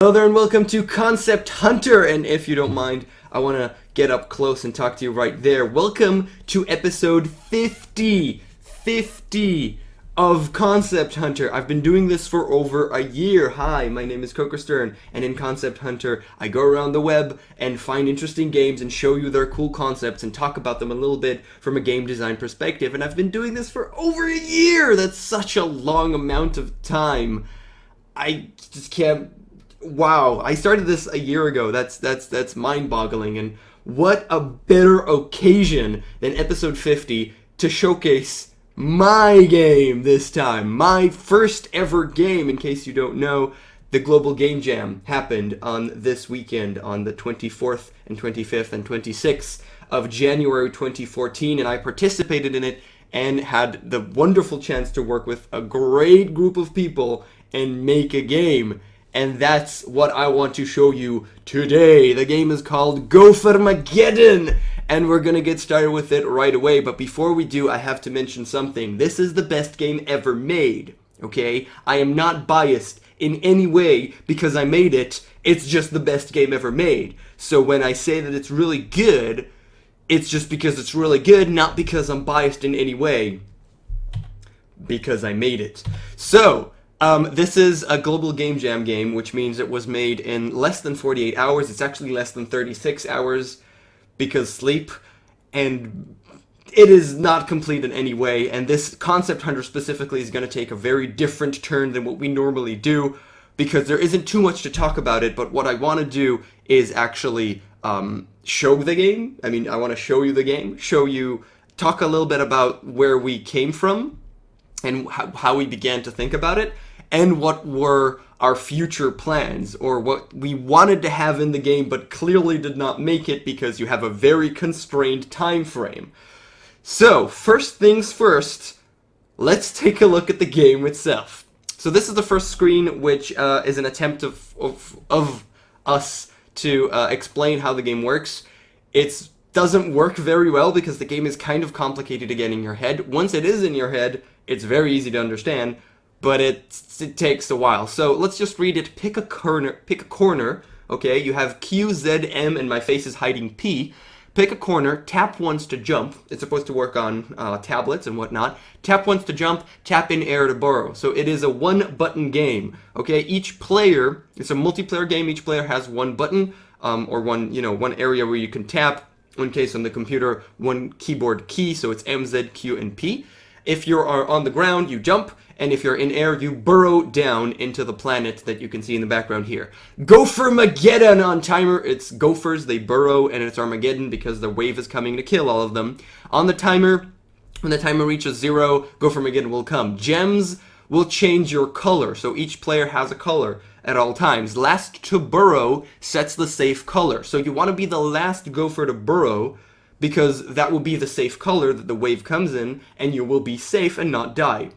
Hello there and welcome to Concept Hunter, and if you don't mind, I want to get up close and talk to you right there. Welcome to episode 50 of Concept Hunter. I've been doing this for over a year. Hi, my name is KOKOStern, and in Concept Hunter, I go around the web and find interesting games and show you their cool concepts and talk about them a little bit from a game design perspective, and I've been doing this for over a year. That's such a long amount of time. I just can't... Wow, I started this a year ago. That's mind-boggling, and what a better occasion than episode 50 to showcase my game this time. My first ever game, in case you don't know. The Global Game Jam happened on this weekend on the 24th and 25th and 26th of January 2014, and I participated in it and had the wonderful chance to work with a great group of people and make a game. And that's what I want to show you today. The game is called Gophermageddon, and we're gonna get started with it right away. But before we do, I have to mention something. This is the best game ever made, okay? I am not biased in any way because I made it. It's just the best game ever made. So when I say that it's really good, it's just because it's really good, not because I'm biased in any way. Because I made it. So... this is a Global Game Jam game, which means it was made in less than 48 hours. It's actually less than 36 hours because sleep, and it is not complete in any way. And this Concept Hunter specifically is going to take a very different turn than what we normally do because there isn't too much to talk about it. But what I want to do is actually show the game. I mean, I want to show you the game, talk a little bit about where we came from and how we began to think about it, and what were our future plans, or what we wanted to have in the game but clearly did not make it because you have a very constrained time frame. So, first things first, let's take a look at the game itself. So this is the first screen, which is an attempt of us to explain how the game works. It doesn't work very well because the game is kind of complicated to get in your head. Once it is in your head, it's very easy to understand, but it takes a while. So let's just read it. Pick a corner, okay? You have Q, Z, M, and my face is hiding P. Pick a corner, tap once to jump. It's supposed to work on tablets and whatnot. Tap once to jump, tap in air to burrow. So it is a one-button game, okay? Each player, it's a multiplayer game. Each player has one button, or one area where you can tap. In case on the computer, one keyboard key, so it's M, Z, Q, and P. If you are on the ground, you jump, and if you're in air, you burrow down into the planet that you can see in the background here. Gophermageddon on timer. It's gophers, they burrow, and it's Armageddon because the wave is coming to kill all of them. On the timer, when the timer reaches 0, Gophermageddon will come. Gems will change your color, so each player has a color at all times. Last to burrow sets the safe color. So you want to be the last gopher to burrow, because that will be the safe color that the wave comes in, and you will be safe and not die.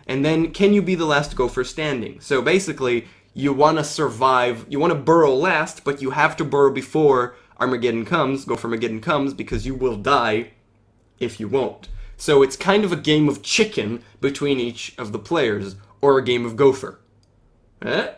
And then, can you be the last gopher standing? So basically, you want to survive, you want to burrow last, but you have to burrow before Gophermageddon comes, because you will die if you won't. So it's kind of a game of chicken between each of the players, or a game of gopher.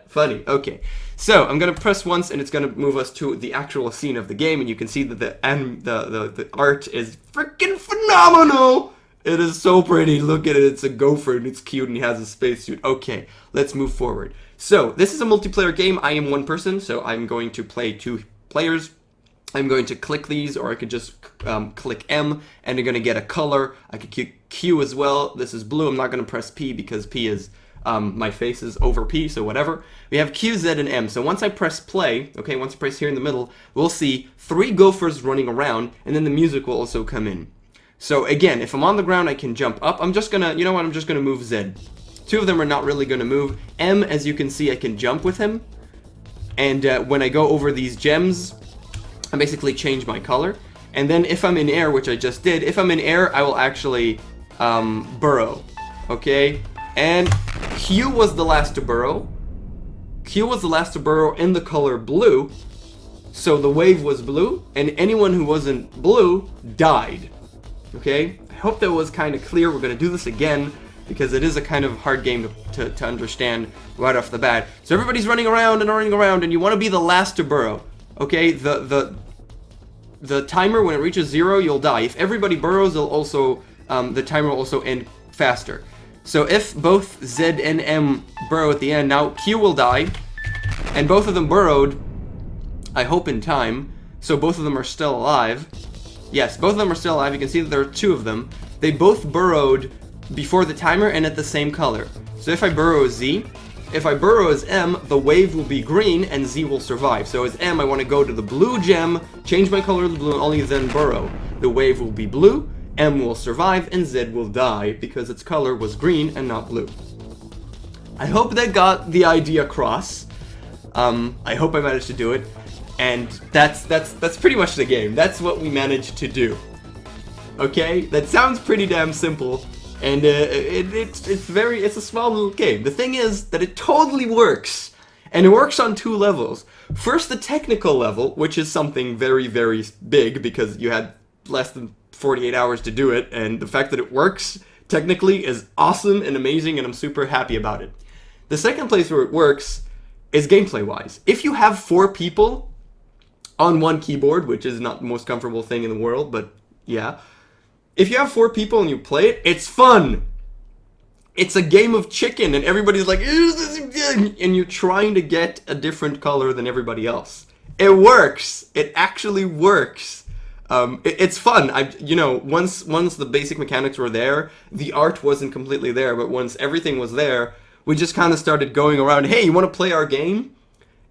Funny. Okay. So I'm gonna press once, and it's gonna move us to the actual scene of the game, and you can see that the art is freaking phenomenal. It is so pretty. Look at it. It's a gopher, and it's cute, and he has a spacesuit. Okay, let's move forward. So this is a multiplayer game. I am one person, so I'm going to play 2 players. I'm going to click these, or I could just click M, and you're gonna get a color. I could click Q as well. This is blue. I'm not gonna press P because P is my face is over P, so whatever. We have Q, Z, and M. So once I press play, okay, once I press here in the middle, we'll see 3 gophers running around, and then the music will also come in. So again, if I'm on the ground, I can jump up. I'm just gonna, you know what, I'm just gonna move Z. 2 of them are not really gonna move. M, as you can see, I can jump with him. And when I go over these gems, I basically change my color. And then if I'm in air, which I just did, if I'm in air, I will actually burrow, okay? And Q was the last to burrow. Q was the last to burrow in the color blue. So the wave was blue, and anyone who wasn't blue died. Okay? I hope that was kind of clear. We're going to do this again. because it is a kind of hard game to understand right off the bat. So everybody's running around, and you want to be the last to burrow. Okay, the timer, when it reaches 0, you'll die. If everybody burrows, the timer will also end faster. So if both Z and M burrow at the end, now Q will die, and both of them burrowed, I hope in time, so both of them are still alive. Yes, both of them are still alive. You can see that there are 2 of them. They both burrowed before the timer and at the same color. So if I burrow as Z, if I burrow as M, the wave will be green and Z will survive. So as M, I want to go to the blue gem, change my color to blue, and only then burrow. The wave will be blue, M will survive, and Z will die because its color was green and not blue. I hope that got the idea across. I hope I managed to do it. And that's pretty much the game. That's what we managed to do. Okay? That sounds pretty damn simple. And it's a small little game. The thing is that it totally works. And it works on 2 levels. First, the technical level, which is something very, very big because you had less than 48 hours to do it. And the fact that it works technically is awesome and amazing, and I'm super happy about it. The second place where it works is gameplay-wise. If you have 4 people on one keyboard, which is not the most comfortable thing in the world, but yeah. If you have 4 people and you play it, it's fun. It's a game of chicken, and everybody's like, and you're trying to get a different color than everybody else. It works. It actually works. It's fun. Once the basic mechanics were there, the art wasn't completely there, but once everything was there, we just kind of started going around, hey, you want to play our game?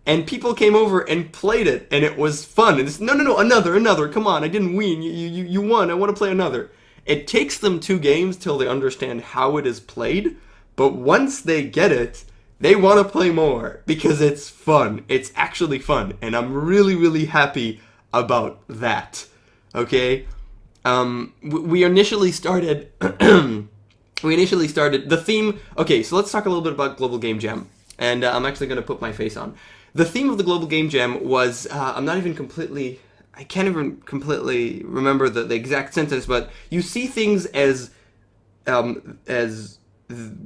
And people came over and played it, and it was fun. And it's, no, another, come on, I didn't win, you won, I want to play another. It takes them 2 games till they understand how it is played, but once they get it, they want to play more, because it's fun. It's actually fun, and I'm really, really happy about that. Okay? We initially started, the theme, okay, so let's talk a little bit about Global Game Jam, and I'm actually going to put my face on. The theme of the Global Game Jam was, I can't even completely remember the exact sentence, but you see things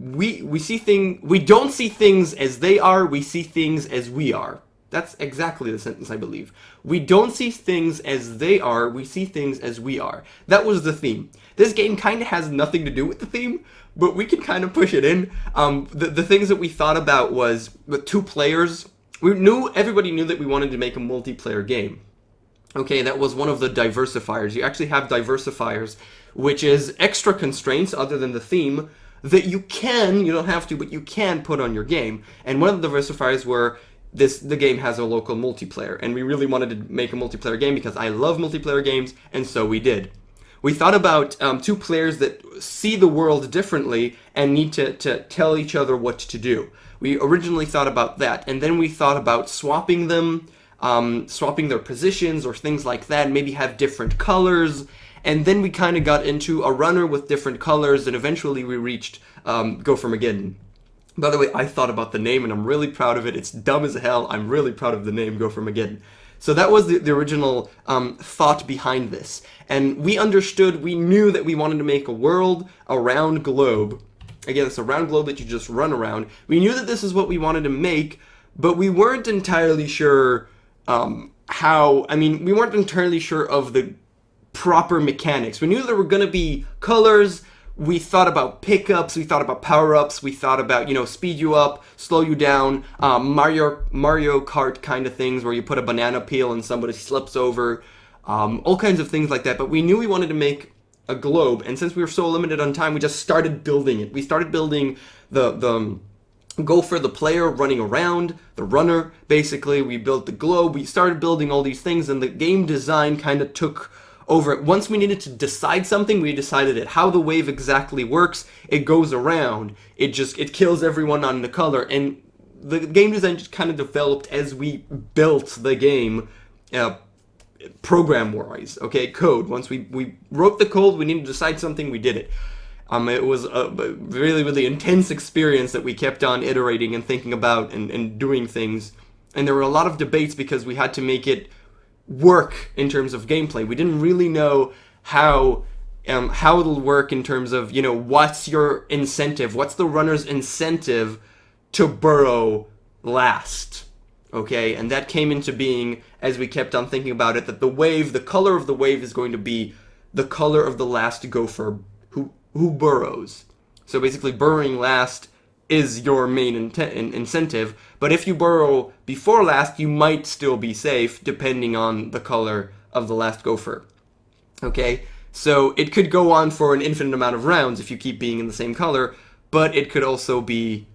we don't see things as they are, we see things as we are. That's exactly the sentence, I believe. We don't see things as they are, we see things as we are. That was the theme. This game kind of has nothing to do with the theme, but we can kind of push it in. The things that we thought about was with 2 players. Everybody knew that we wanted to make a multiplayer game. Okay, that was one of the diversifiers. You actually have diversifiers, which is extra constraints other than the theme that you don't have to, but you can put on your game. And one of the diversifiers were the game has a local multiplayer, and we really wanted to make a multiplayer game because I love multiplayer games, and so we did. We thought about 2 players that see the world differently and need to tell each other what to do. We originally thought about that, and then we thought about swapping them, swapping their positions or things like that, maybe have different colors, and then we kind of got into a runner with different colors, and eventually we reached Gophermageddon. By the way, I thought about the name, and I'm really proud of it. It's dumb as hell. I'm really proud of the name Gophermageddon. So that was the original thought behind this. And we knew that we wanted to make a world, a round globe. Again, it's a round globe that you just run around. We knew that this is what we wanted to make, but we weren't entirely sure we weren't entirely sure of the proper mechanics. We knew there were going to be colors. We thought about pickups, we thought about power-ups, we thought about, speed you up, slow you down, Mario Kart kind of things where you put a banana peel and somebody slips over, all kinds of things like that. But we knew we wanted to make a globe, and since we were so limited on time, we just started building it. We started building the Gopher, the player running around, the runner, basically. We built the globe, we started building all these things, and the game design kind of took over. Once we needed to decide something, we decided it. How the wave exactly works, it goes around, it kills everyone on the color, and the game design just kind of developed as we built the game, program-wise, okay, code. Once we wrote the code, we needed to decide something, we did it. It was a really, really intense experience that we kept on iterating and thinking about and doing things, and there were a lot of debates because we had to make it work in terms of gameplay. We didn't really know how how it'll work in terms of, what's your incentive? What's the runner's incentive to burrow last? Okay, and that came into being as we kept on thinking about it, that the color of the wave is going to be the color of the last gopher who burrows. So basically, burrowing last is your main incentive, but if you burrow before last, you might still be safe, depending on the color of the last gopher. Okay, so it could go on for an infinite amount of rounds if you keep being in the same color, but it could also be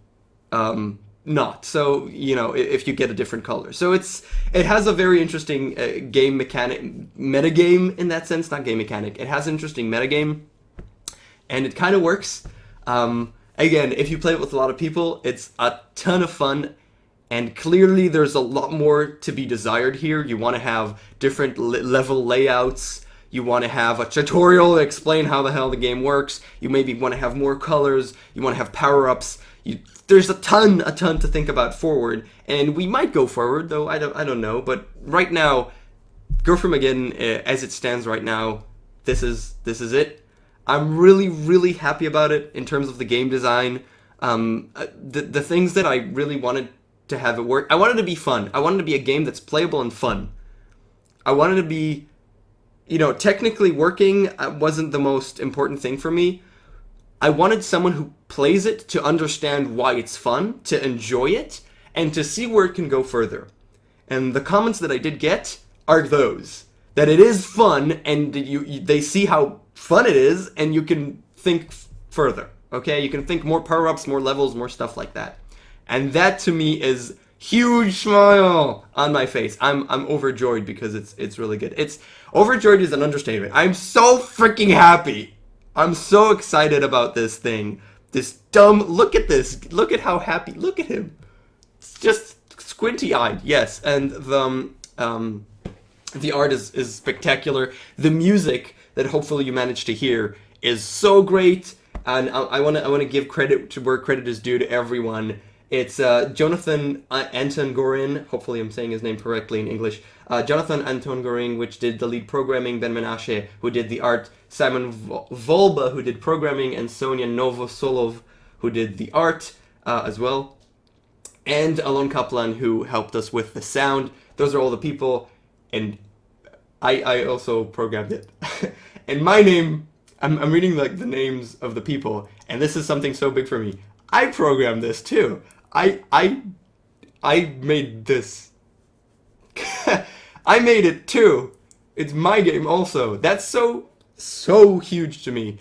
not. So, if you get a different color. So it has a very interesting game mechanic, metagame in that sense, not game mechanic. It has an interesting metagame, and it kind of works. Again, if you play it with a lot of people, it's a ton of fun, and clearly there's a lot more to be desired here. You want to have different level layouts. You want to have a tutorial to explain how the hell the game works. You maybe want to have more colors. You want to have power-ups. There's a ton to think about forward, and we might go forward, though I don't know. But right now, Gophermageddon, as it stands right now, this is it. I'm really, really happy about it in terms of the game design. The things that I really wanted to have it work. I wanted it to be fun. I wanted it to be a game that's playable and fun. I wanted it to be, technically working wasn't the most important thing for me. I wanted someone who plays it to understand why it's fun, to enjoy it, and to see where it can go further. And the comments that I did get are those. That it is fun, and they see how fun it is, and you can think further. Okay? You can think more power-ups, more levels, more stuff like that. And that, to me, is huge smile on my face. I'm overjoyed because it's really good. Overjoyed is an understatement. I'm so freaking happy. I'm so excited about this thing. Look at this. Look at how happy. Look at him. It's just squinty-eyed. Yes, and the art is spectacular. The music that hopefully you managed to hear is so great. And I want to give credit to where credit is due to everyone. It's Jonathan Anton Gorin. Hopefully I'm saying his name correctly in English. Jonathan Anton Goring, which did the lead programming, Ben Menashe, who did the art, Simon Volba, who did programming, and Sonia Novosolov, who did the art as well, and Alon Kaplan, who helped us with the sound. Those are all the people, and I also programmed it. And my name, I'm reading like the names of the people, and this is something so big for me. I programmed this too. I made this. I made it too. It's my game also. That's so huge to me.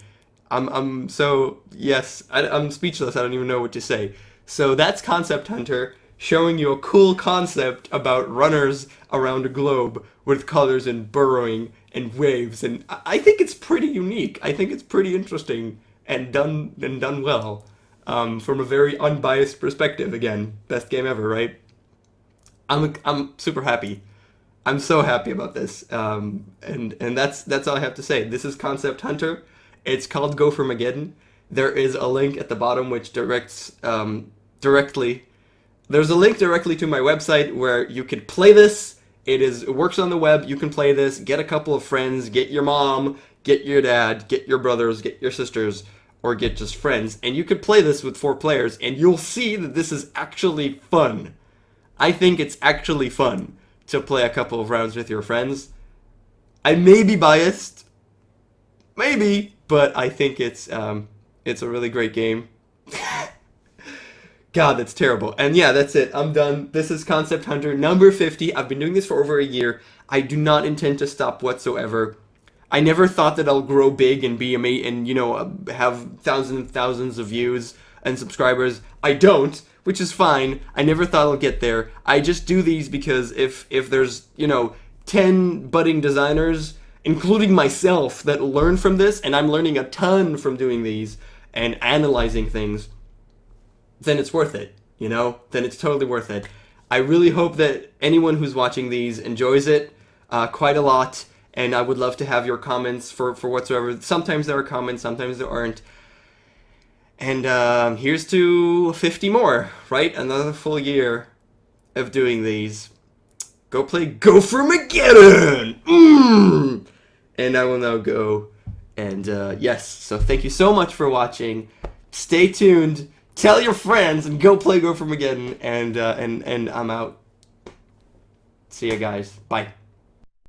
I'm speechless. I don't even know what to say. So that's Concept Hunter, showing you a cool concept about runners around a globe with colors and burrowing and waves, and I think it's pretty unique. I think it's pretty interesting and done well. From a very unbiased perspective. Again, best game ever, right? I'm super happy. I'm so happy about this. And that's all I have to say. This is Concept Hunter. It's called Gophermageddon. There is a link at the bottom which directs directly. There's a link directly to my website where you can play this. It works on the web. You can play this. Get a couple of friends. Get your mom. Get your dad. Get your brothers. Get your sisters. Or get just friends, and you could play this with 4 players, and you'll see that this is actually fun. I think it's actually fun to play a couple of rounds with your friends. I may be biased, maybe, but I think it's a really great game. God, that's terrible. And yeah, that's it. I'm done. This is Concept Hunter number 50. I've been doing this for over a year. I do not intend to stop whatsoever. I never thought that I'll grow big and be and have thousands and thousands of views and subscribers. I don't, which is fine. I never thought I'll get there. I just do these because if there's 10 budding designers, including myself, that learn from this, and I'm learning a ton from doing these and analyzing things, then it's worth it. Then it's totally worth it. I really hope that anyone who's watching these enjoys it quite a lot. And I would love to have your comments for whatsoever. Sometimes there are comments, sometimes there aren't. And here's to 50 more, right? Another full year of doing these. Go play Gophermageddon! And I will now go And yes, so thank you so much for watching. Stay tuned. Tell your friends and go play Gophermageddon. And I'm out. See ya, guys. Bye.